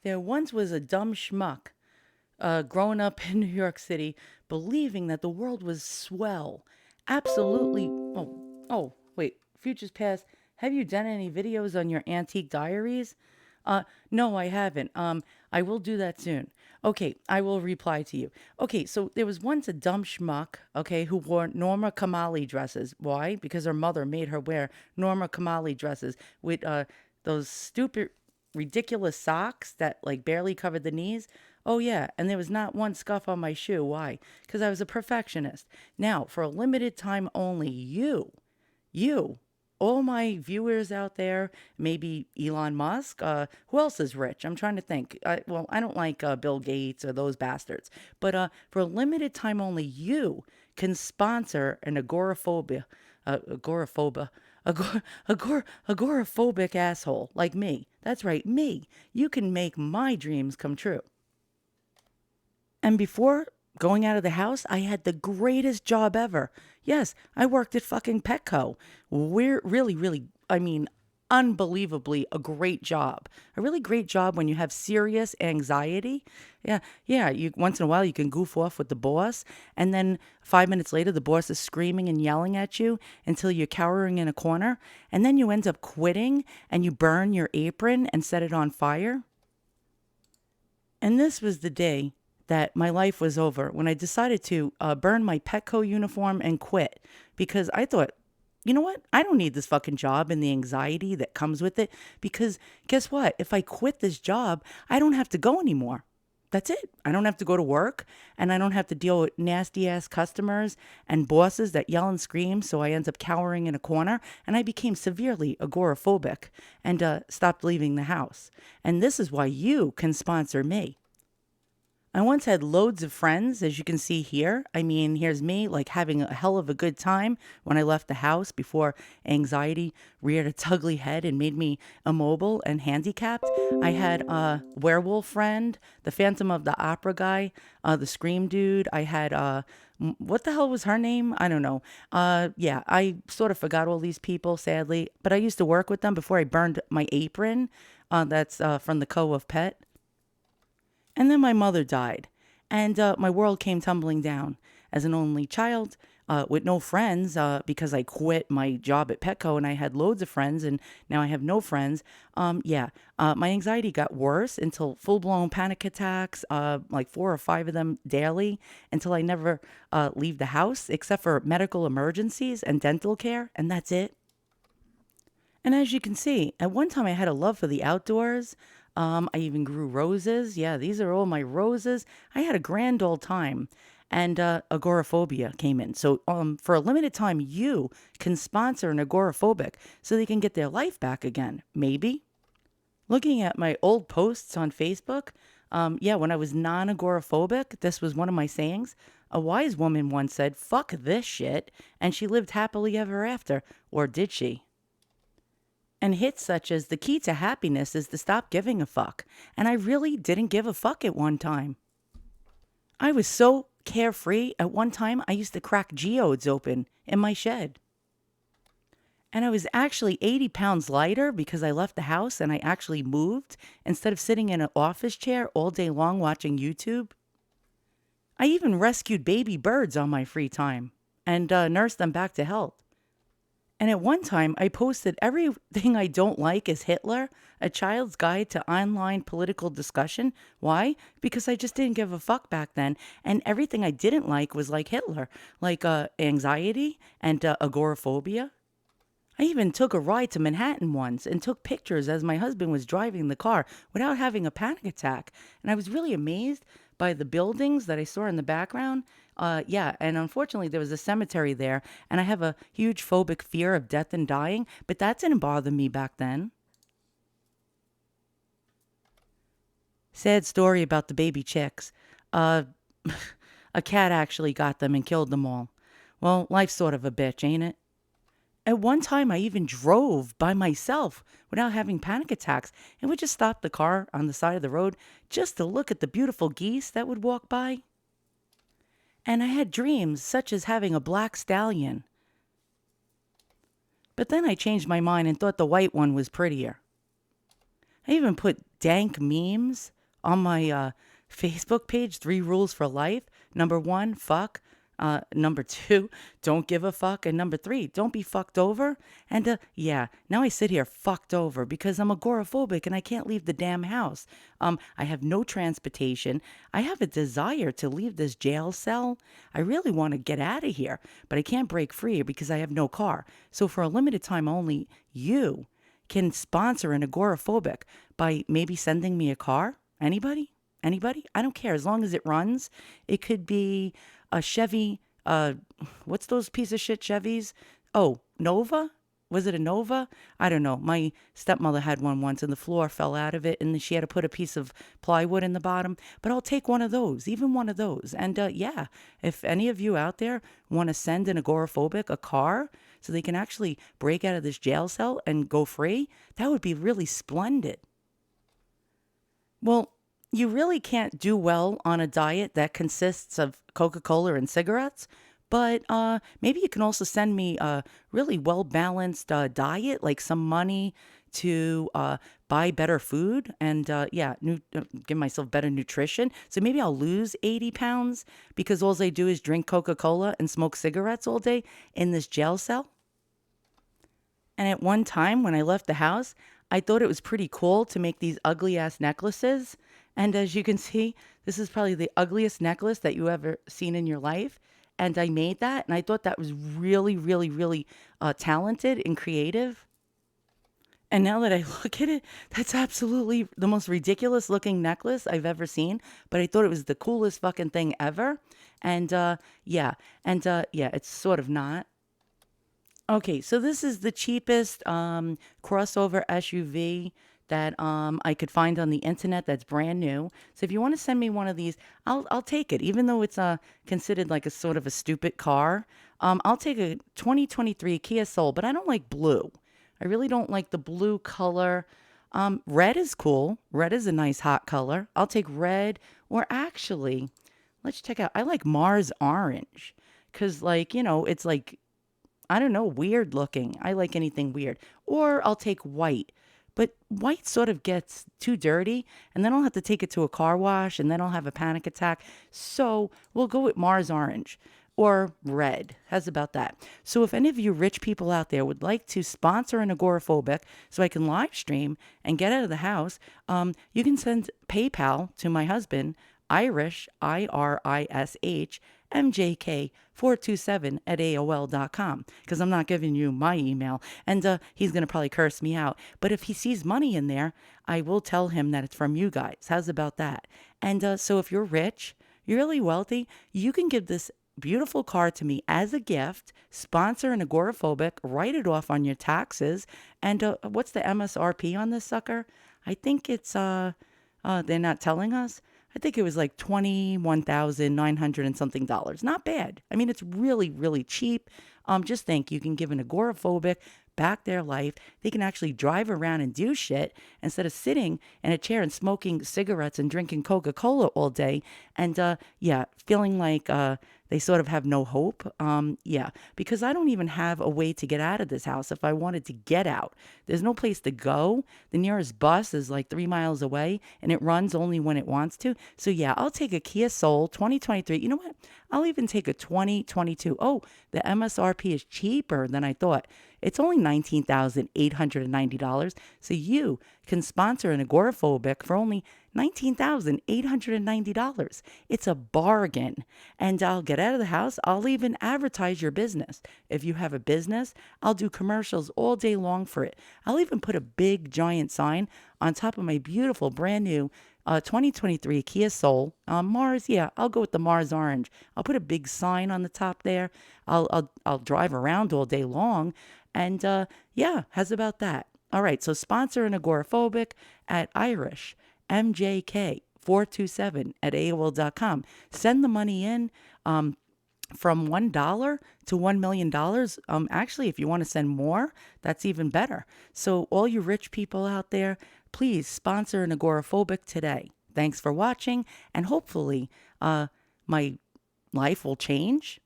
There once was a dumb schmuck growing up in New York City, believing that the world was swell. Absolutely. Wait. Futures past. Have you done any videos on your antique diaries? No, I haven't. I will do that soon. Okay, I will reply to you. Okay, so there was once a dumb schmuck, okay, who wore Norma Kamali dresses. Why? Because her mother made her wear Norma Kamali dresses with those stupid, ridiculous socks that like barely covered the knees. Oh, yeah, and there was not one scuff on my shoe. Why? Because I was a perfectionist. Now, for a limited time only, you, all my viewers out there, maybe Elon Musk. Who else is rich? I'm trying to think. I don't like Bill Gates or those bastards. But for a limited time only, you can sponsor an agoraphobic, agoraphobic asshole like me. That's right, me. You can make my dreams come true. And before going out of the house, I had the greatest job ever. Yes, I worked at fucking Petco. We're really, I mean, unbelievably a great job. A really great job when you have serious anxiety. Yeah. You once in a while you can goof off with the boss, and then 5 minutes later the boss is screaming and yelling at you until you're cowering in a corner, and then you end up quitting and you burn your apron and set it on fire. And this was the day that my life was over when I decided to burn my Petco uniform and quit because I thought, you know what? I don't need this fucking job and the anxiety that comes with it because guess what? If I quit this job, I don't have to go anymore. That's it. I don't have to go to work and I don't have to deal with nasty ass customers and bosses that yell and scream. So I end up cowering in a corner and I became severely agoraphobic and stopped leaving the house. And this is why you can sponsor me. I once had loads of friends, as you can see here. I mean, here's me like having a hell of a good time when I left the house before anxiety reared its ugly head and made me immobile and handicapped. I had a werewolf friend, the Phantom of the Opera guy, the Scream dude. I had what the hell was her name? I don't know. Yeah, I sort of forgot all these people, sadly, but I used to work with them before I burned my apron. That's from the Co of Pet. And then my mother died, and my world came tumbling down. As an only child, with no friends, because I quit my job at Petco and I had loads of friends, and now I have no friends. My anxiety got worse until full blown panic attacks, like 4 or 5 of them daily, until I never leave the house except for medical emergencies and dental care, and that's it. And as you can see, at one time I had a love for the outdoors. I even grew roses. Yeah, these are all my roses. I had a grand old time. And agoraphobia came in. So for a limited time, you can sponsor an agoraphobic so they can get their life back again. Maybe. Looking at my old posts on Facebook, yeah, when I was non agoraphobic, this was one of my sayings. A wise woman once said, fuck this shit. And she lived happily ever after. Or did she? And hits such as the key to happiness is to stop giving a fuck. And I really didn't give a fuck at one time. I was so carefree. At one time, I used to crack geodes open in my shed. And I was actually 80 pounds lighter because I left the house and I actually moved instead of sitting in an office chair all day long watching YouTube. I even rescued baby birds on my free time and nursed them back to health. And at one time, I posted everything I don't like is Hitler, a child's guide to online political discussion. Why? Because I just didn't give a fuck back then. And everything I didn't like was like Hitler, like anxiety and agoraphobia. I even took a ride to Manhattan once and took pictures as my husband was driving the car without having a panic attack. And I was really amazed by the buildings that I saw in the background. Yeah, and unfortunately, there was a cemetery there, and I have a huge phobic fear of death and dying, but that didn't bother me back then. Sad story about the baby chicks. Uh, a cat actually got them and killed them all. Well, life's sort of a bitch, ain't it? At one time, I even drove by myself without having panic attacks and would just stop the car on the side of the road just to look at the beautiful geese that would walk by. And I had dreams such as having a black stallion. But then I changed my mind and thought the white one was prettier. I even put dank memes on my Facebook page, 3 rules for life. Number one, fuck. Number two, don't give a fuck. And number three, don't be fucked over. And yeah, now I sit here fucked over because I'm agoraphobic and I can't leave the damn house. I have no transportation. I have a desire to leave this jail cell. I really want to get out of here, but I can't break free because I have no car. So for a limited time only, you can sponsor an agoraphobic by maybe sending me a car. Anybody? Anybody? I don't care as long as it runs. It could be a Chevy. What's those piece of shit Chevys? Oh, Nova? Was it a Nova? I don't know. My stepmother had one once and the floor fell out of it and she had to put a piece of plywood in the bottom. But I'll take one of those, even one of those. And yeah, if any of you out there want to send an agoraphobic a car so they can actually break out of this jail cell and go free, that would be really splendid. Well, you really can't do well on a diet that consists of Coca-Cola and cigarettes, but maybe you can also send me a really well-balanced diet, like some money to buy better food and yeah, give myself better nutrition. So maybe I'll lose 80 pounds because all I do is drink Coca-Cola and smoke cigarettes all day in this jail cell. And at one time when I left the house, I thought it was pretty cool to make these ugly ass necklaces. And as you can see, this is probably the ugliest necklace that you ever seen in your life. And I made that, and I thought that was really, really, really talented and creative. And now that I look at it, that's absolutely the most ridiculous looking necklace I've ever seen. But I thought it was the coolest fucking thing ever. And yeah, and yeah, it's sort of not. Okay, so this is the cheapest crossover SUV that I could find on the internet that's brand new. So if you want to send me one of these, I'll take it, even though it's considered like a sort of a stupid car. I'll take a 2023 Kia Soul, but I don't like blue. I really don't like the blue color. Red is cool. Red is a nice hot color. I'll take red, or actually, let's check out. I like Mars orange because, like, it's like I don't know, weird looking. I like anything weird. Or I'll take white. But white sort of gets too dirty, and then I'll have to take it to a car wash, and then I'll have a panic attack. So we'll go with Mars orange or red. How's about that? So if any of you rich people out there would like to sponsor an agoraphobic so I can live stream and get out of the house, you can send PayPal to my husband, Irish, IRISH, MJK427 at AOL.com, because I'm not giving you my email and he's going to probably curse me out. But if he sees money in there, I will tell him that it's from you guys. How's about that? And so if you're rich, you're really wealthy, you can give this beautiful car to me as a gift, sponsor an agoraphobic, write it off on your taxes. And what's the MSRP on this sucker? I think it's, they're not telling us. I think it was like 21,900 and something dollars. Not bad. I mean, it's really, really cheap. Just think you can give an agoraphobic back their life. They can actually drive around and do shit instead of sitting in a chair and smoking cigarettes and drinking Coca-Cola all day. And yeah, feeling like they sort of have no hope. Yeah, because I don't even have a way to get out of this house if I wanted to get out. There's no place to go. The nearest bus is like 3 miles away and it runs only when it wants to. So yeah, I'll take a Kia Soul 2023. You know what? I'll even take a 2022. Oh, the MSRP is cheaper than I thought. It's only $19,890. So you can sponsor an agoraphobic for only $19,890. It's a bargain. And I'll get out of the house. I'll even advertise your business. If you have a business, I'll do commercials all day long for it. I'll even put a big giant sign on top of my beautiful brand new 2023 Kia Soul. Mars, yeah, I'll go with the Mars orange. I'll put a big sign on the top there. I'll drive around all day long. And yeah, how's about that? All right, so sponsor an agoraphobic at Irish, MJK427 at AOL.com. Send the money in from $1 to $1 million. Actually, if you want to send more, that's even better. So all you rich people out there, please sponsor an agoraphobic today. Thanks for watching, and hopefully my life will change.